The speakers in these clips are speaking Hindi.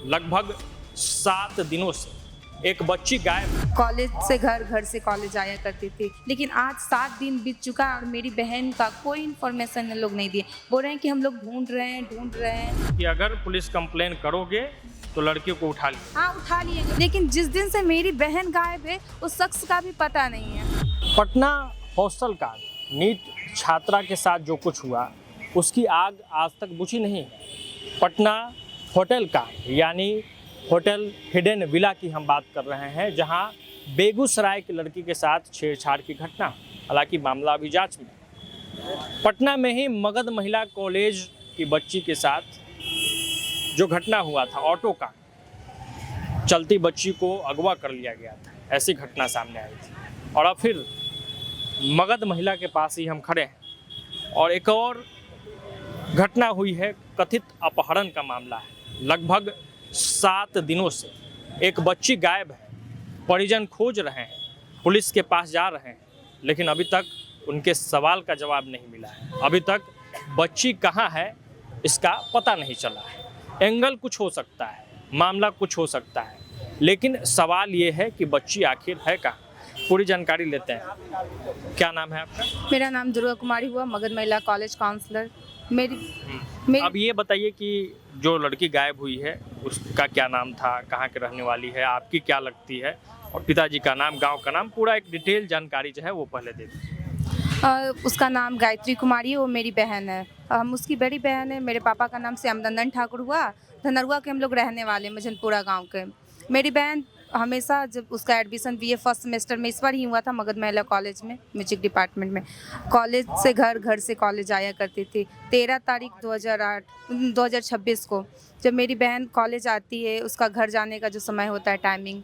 लगभग 7 दिनों से एक बच्ची गायब है। कॉलेज से घर, घर से कॉलेज आया करती थी, लेकिन आज 7 दिन बीत चुका है और मेरी बहन का कोई इन्फॉर्मेशन लोग नहीं दिए। बोल रहे हैं कि हम लोग ढूंढ रहे हैं। कि अगर पुलिस कंप्लेन करोगे तो लड़कियों को उठा लिया। हाँ, उठा लिए, लेकिन जिस दिन से मेरी बहन गायब है उस शख्स का भी पता नहीं है। पटना हॉस्टल का नीट छात्रा के साथ जो कुछ हुआ उसकी आग आज तक बुझी नहीं है। पटना होटल का यानी होटल हिडन विला की हम बात कर रहे हैं, जहां बेगूसराय की लड़की के साथ छेड़छाड़ की घटना, हालांकि मामला अभी जांच में। पटना में ही मगध महिला कॉलेज की बच्ची के साथ जो घटना हुआ था, ऑटो का चलती बच्ची को अगवा कर लिया गया था, ऐसी घटना सामने आई थी। और अब फिर मगध महिला के पास ही हम खड़े हैं और एक और घटना हुई है। कथित अपहरण का मामला है। लगभग 7 दिनों से एक बच्ची गायब है। परिजन खोज रहे हैं, पुलिस के पास जा रहे हैं, लेकिन अभी तक उनके सवाल का जवाब नहीं मिला है। अभी तक बच्ची कहाँ है इसका पता नहीं चला है। एंगल कुछ हो सकता है, मामला कुछ हो सकता है, लेकिन सवाल ये है कि बच्ची आखिर है कहाँ। पूरी जानकारी लेते हैं। क्या नाम है आपका? मेरा नाम दुर्गा कुमारी हुआ, मगध महिला कॉलेज काउंसलर। मेरी अब ये बताइए कि जो लड़की गायब हुई है उसका क्या नाम था, कहाँ के रहने वाली है, आपकी क्या लगती है, और पिताजी का नाम, गांव का नाम, पूरा एक डिटेल जानकारी जो है वो पहले दे दीजिए। उसका नाम गायत्री कुमारी है, वो मेरी बहन है। हम उसकी बड़ी बहन है। मेरे पापा का नाम श्यामनंदन ठाकुर हुआ। धनरुआ के हम लोग रहने वाले, मजनपुरा गांव के। मेरी बहन हमेशा, जब उसका एडमिशन बीए फर्स्ट सेमेस्टर में इस बार ही हुआ था मगध महिला कॉलेज में, म्यूजिक डिपार्टमेंट में। कॉलेज से घर, घर से कॉलेज आया करती थी। 13 तारीख 2026 को जब मेरी बहन कॉलेज आती है, उसका घर जाने का जो समय होता है, टाइमिंग,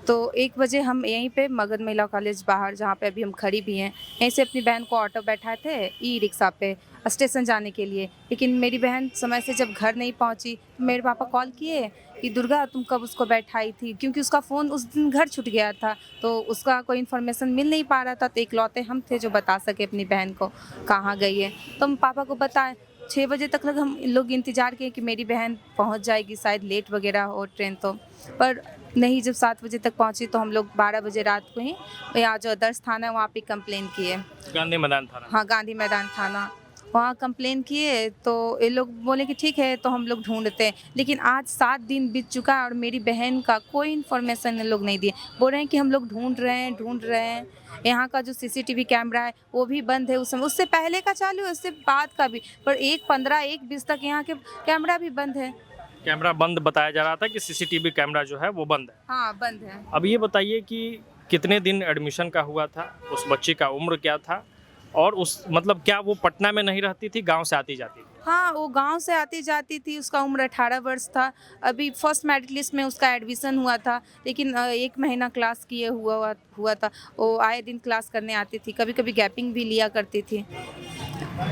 तो 1 बजे हम यहीं पे मगध महिला कॉलेज बाहर, जहाँ पे अभी हम खड़ी भी हैं, यहीं से अपनी बहन को ऑटो बैठाए थे ई रिक्शा पे स्टेशन जाने के लिए। लेकिन मेरी बहन समय से जब घर नहीं पहुंची, मेरे पापा कॉल किए कि दुर्गा तुम कब उसको बैठाई थी, क्योंकि उसका फ़ोन उस दिन घर छूट गया था, तो उसका कोई इन्फॉर्मेशन मिल नहीं पा रहा था। तो इकलौते हम थे जो बता सके अपनी बहन को कहाँ गई है। तो हम पापा को बताएं। 6 बजे तक लग हम लोग इंतज़ार किए कि मेरी बहन पहुंच जाएगी, शायद लेट वगैरह हो ट्रेन, तो पर नहीं। जब 7 बजे तक पहुंची तो हम लोग 12 बजे रात को ही यहाँ जो आदर्श थाना है वहाँ पे कंप्लेन किए। गांधी मैदान थाना? हाँ, गांधी मैदान थाना, वहाँ कंप्लेन किए। तो ये लोग बोले कि ठीक है, तो हम लोग ढूंढते हैं। लेकिन आज 7 दिन बीत चुका है और मेरी बहन का कोई इन्फॉर्मेशन ये लोग नहीं दिए। बोल रहे हैं कि हम लोग ढूंढ रहे हैं। यहाँ का जो सीसीटीवी कैमरा है वो भी बंद है, उस समय, उससे पहले का चालू है, उससे बाद का भी, पर 1:15 1:20 तक यहाँ के कैमरा भी बंद है। कैमरा बंद बताया जा रहा था कि सीसीटीवी कैमरा जो है वो बंद है। हाँ, बंद है। अब ये बताइए कि कितने दिन एडमिशन का हुआ था, उस बच्ची का उम्र क्या था, और उस मतलब क्या वो पटना में नहीं रहती थी, गांव से आती जाती थी? हाँ, वो गांव से आती जाती थी। उसका उम्र 18 वर्ष था। अभी फर्स्ट मेरिट लिस्ट में उसका एडमिशन हुआ था, लेकिन 1 महीना क्लास किए हुआ था। वो आए दिन क्लास करने आती थी, कभी कभी गैपिंग भी लिया करती थी।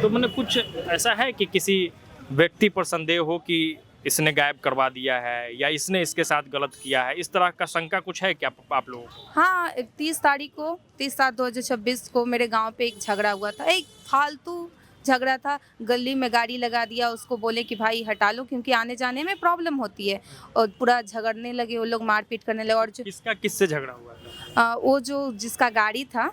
तो मैंने कुछ ऐसा है कि किसी व्यक्ति पर संदेह हो कि इसने गायब करवा दिया है या इसने इसके साथ गलत किया है, इस तरह का शंका कुछ है क्या आप लोगों को? हाँ, 30/7/2026 को मेरे गांव पे एक झगड़ा हुआ था। एक फालतू झगड़ा था। गली में गाड़ी लगा दिया, उसको बोले कि भाई हटा लो क्योंकि आने जाने में प्रॉब्लम होती है, और पूरा झगड़ने लगे वो लोग, मारपीट करने लगे। और जो किससे झगड़ा हुआ था? वो जो जिसका गाड़ी था,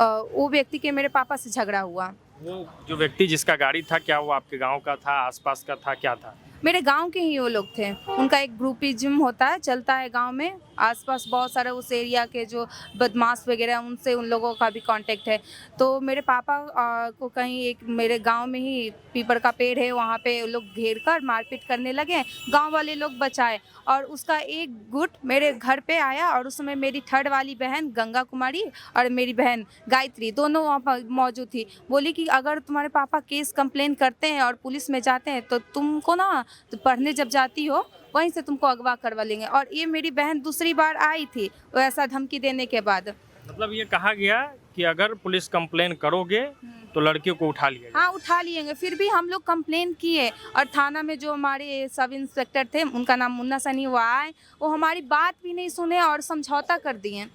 वो व्यक्ति के मेरे पापा से झगड़ा हुआ। वो जो व्यक्ति जिसका गाड़ी था, क्या वो आपके गांव का था, आसपास का था, क्या था? मेरे गांव के ही वो लोग थे। उनका एक ग्रुपिज्म होता है, चलता है गांव में। आसपास बहुत सारे उस एरिया के जो बदमाश वगैरह, उनसे उन लोगों का भी कांटेक्ट है। तो मेरे पापा को कहीं एक मेरे गांव में ही पीपल का पेड़ है, वहाँ पे वो लोग घेर कर मारपीट करने लगे। गांव वाले लोग बचाए और उसका एक गुट मेरे घर पे आया, और उस समय मेरी 3rd वाली बहन गंगा कुमारी और मेरी बहन गायत्री दोनों वहाँ पर मौजूद थी। बोली कि अगर तुम्हारे पापा केस कंप्लेन करते हैं और पुलिस में जाते हैं तो तुमको ना, तो पढ़ने जब जाती हो वहीं से तुमको अगवा करवा लेंगे। और ये मेरी बहन दूसरी बार आई थी वैसा धमकी देने के बाद। मतलब ये कहा गया कि अगर पुलिस कंप्लेन करोगे तो लड़कियों को उठा लिया जाएगा। हाँ, उठा लिएंगे। फिर भी हम लोग कंप्लेन किए, और थाना में जो हमारे सब इंस्पेक्टर थे, उनका नाम मुन्ना सनी, वो आए, वो हमारी बात भी नहीं सुने और समझौता कर दिए।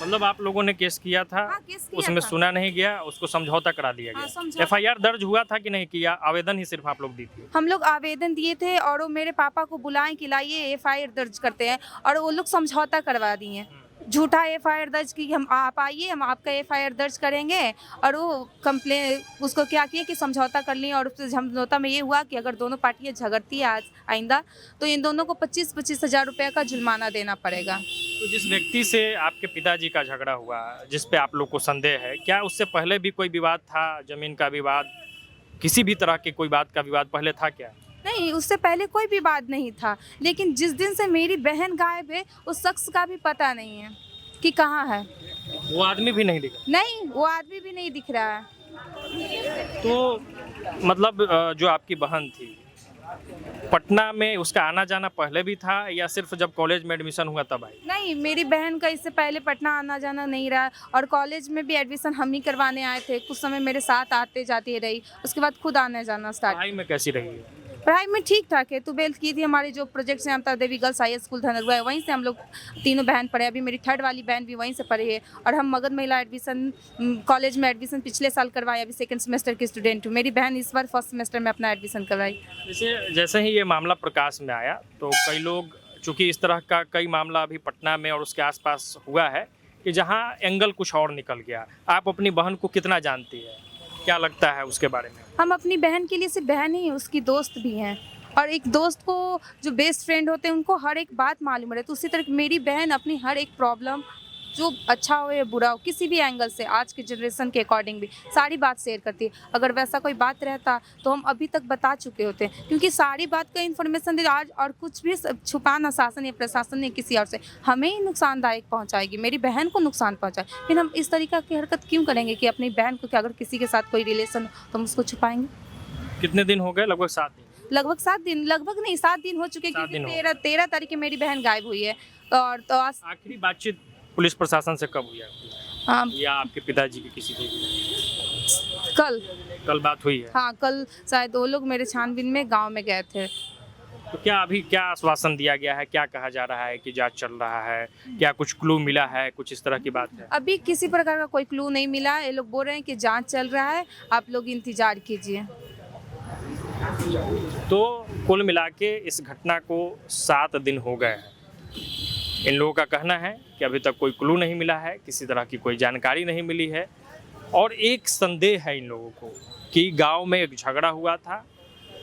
मतलब आप लोगों ने केस किया था, हाँ, केस किया उसमें था। सुना नहीं गया, उसको समझौता करा दिया हाँ, गया। समझौता। एफआईआर दर्ज हुआ था कि नहीं किया, आवेदन ही सिर्फ आप लोग दी थी? हम लोग आवेदन दिए थे और वो मेरे पापा को बुलाएं कि लाइए एफआईआर दर्ज करते हैं, और वो लोग समझौता करवा दिए। झूठा एफआईआर दर्ज की, हम आप आइए, हम आपका एफआईआर दर्ज करेंगे, और वो कंप्लेन उसको क्या किए कि समझौता कर लिए, और उससे समझौता में ये हुआ कि अगर दोनों पार्टियां झगड़ती है आज आइंदा, तो इन दोनों को 25-25 हज़ार रुपये का जुर्माना देना पड़ेगा। तो जिस व्यक्ति से आपके पिताजी का झगड़ा हुआ, जिस पे आप लोग को संदेह है, क्या उससे पहले भी कोई विवाद था, जमीन का विवाद, किसी भी तरह की कोई बात का विवाद पहले था क्या? नहीं, उससे पहले कोई भी बात नहीं था, लेकिन जिस दिन से मेरी बहन गायब है उस शख्स का भी पता नहीं है कि कहाँ है। वो आदमी भी नहीं दिखा? नहीं, वो आदमी भी नहीं दिख रहा है। तो मतलब जो आपकी बहन थी, पटना में उसका आना जाना पहले भी था या सिर्फ जब कॉलेज में एडमिशन हुआ तब आई? नहीं, मेरी बहन का इससे पहले पटना आना जाना नहीं रहा, और कॉलेज में भी एडमिशन हम ही करवाने आए थे। कुछ समय मेरे साथ आते जाती रही, उसके बाद खुद आना जाना स्टार्ट। पढ़ाई में कैसी रही है? पढ़ाई में ठीक ठाक है। 12th की थी, हमारी जो प्रोजेक्ट से अमता देवी गर्ल्स हाई स्कूल धनरुआ है, वहीं से हम लोग तीनों बहन पढ़े। अभी मेरी थर्ड वाली बहन भी वहीं से पढ़ी है, और हम मगध महिला एडमिशन कॉलेज में एडमिशन पिछले साल करवाए, अभी सेकंड सेमेस्टर की स्टूडेंट हूँ। मेरी बहन इस बार फर्स्ट सेमेस्टर में अपना एडमिशन करवाई। जैसे ही ये मामला प्रकाश में आया तो कई लोग, चूंकि इस तरह का कई मामला अभी पटना में और उसके आसपास हुआ है कि जहां एंगल कुछ और निकल गया। आप अपनी बहन को कितना जानती है, क्या लगता है उसके बारे में? हम अपनी बहन के लिए सिर्फ बहन ही, उसकी दोस्त भी हैं, और एक दोस्त को जो बेस्ट फ्रेंड होते हैं उनको हर एक बात मालूम रहती है। उसी तरह मेरी बहन अपनी हर एक प्रॉब्लम, जो अच्छा हो या बुरा हो, किसी भी एंगल से, आज के जनरेशन के अकॉर्डिंग भी सारी बात शेयर करती है। अगर वैसा कोई बात रहता तो हम अभी तक बता चुके होते हैं, क्योंकि सारी बात का इन्फॉर्मेशन दे आज, और कुछ भी छुपाना शासन या प्रशासन ने किसी और से हमें ही नुकसानदायक पहुंचाएगी, मेरी बहन को नुकसान पहुंचाए। फिर हम इस तरीका की हरकत क्यों करेंगे कि अपनी बहन को, कि अगर किसी के साथ कोई रिलेशन हो तो हम उसको छुपाएंगे। कितने दिन हो गए? लगभग 7 दिन। लगभग 7 दिन, लगभग नहीं 7 दिन हो चुके, 7 क्योंकि दिन हो 13 तारीख की मेरी बहन गायब हुई है। और तो आज आखिरी बातचीत पुलिस प्रशासन से कब हुई आपकी? या आपके पिताजी की किसी की? कल बात हुई है? हाँ, कल शायद वो लोग मेरे छानबीन में गांव में गए थे। तो क्या अभी क्या आश्वासन दिया गया है, क्या कहा जा रहा है कि जांच चल रहा है, क्या कुछ क्लू मिला है, कुछ इस तरह की बात है? अभी किसी प्रकार का कोई क्लू नहीं मिला है। ये लोग बोल रहे हैं कि जांच चल रहा है, आप लोग इंतजार कीजिए। तो कुल मिला के इस घटना को 7 दिन हो गए हैं। इन लोगों का कहना है कि अभी तक कोई क्लू नहीं मिला है, किसी तरह की कोई जानकारी नहीं मिली है, और एक संदेह है इन लोगों को कि गांव में एक झगड़ा हुआ था,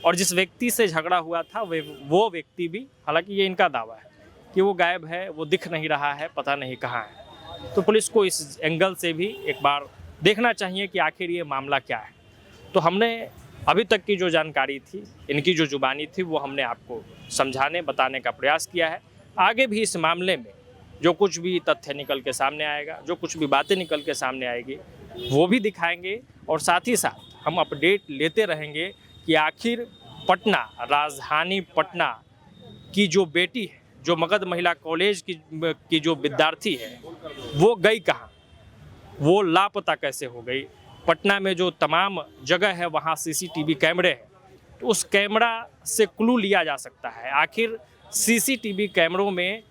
और जिस व्यक्ति से झगड़ा हुआ था वो व्यक्ति भी, हालांकि ये इनका दावा है कि वो गायब है, वो दिख नहीं रहा है, पता नहीं कहाँ है। तो पुलिस को इस एंगल से भी एक बार देखना चाहिए कि आखिर ये मामला क्या है। तो हमने अभी तक की जो जानकारी थी, इनकी जो जुबानी थी, वो हमने आपको समझाने बताने का प्रयास किया है। आगे भी इस मामले में जो कुछ भी तथ्य निकल के सामने आएगा, जो कुछ भी बातें निकल के सामने आएगी, वो भी दिखाएंगे, और साथ ही साथ हम अपडेट लेते रहेंगे कि आखिर पटना, राजधानी पटना की जो बेटी है, जो मगध महिला कॉलेज की जो विद्यार्थी है, वो गई कहाँ, वो लापता कैसे हो गई। पटना में जो तमाम जगह है वहाँ सीसीटीवी कैमरे हैं, तो उस कैमरा से क्लू लिया जा सकता है। आखिर सीसीटीवी कैमरों में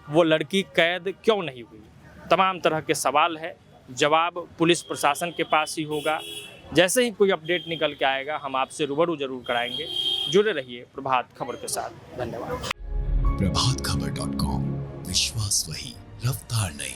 वो लड़की कैद क्यों नहीं हुई? तमाम तरह के सवाल है, जवाब पुलिस प्रशासन के पास ही होगा। जैसे ही कोई अपडेट निकल के आएगा हम आपसे रूबरू जरूर कराएंगे। जुड़े रहिए प्रभात खबर के साथ। धन्यवाद। प्रभातखबर.com, विश्वास वही, रफ्तार नहीं।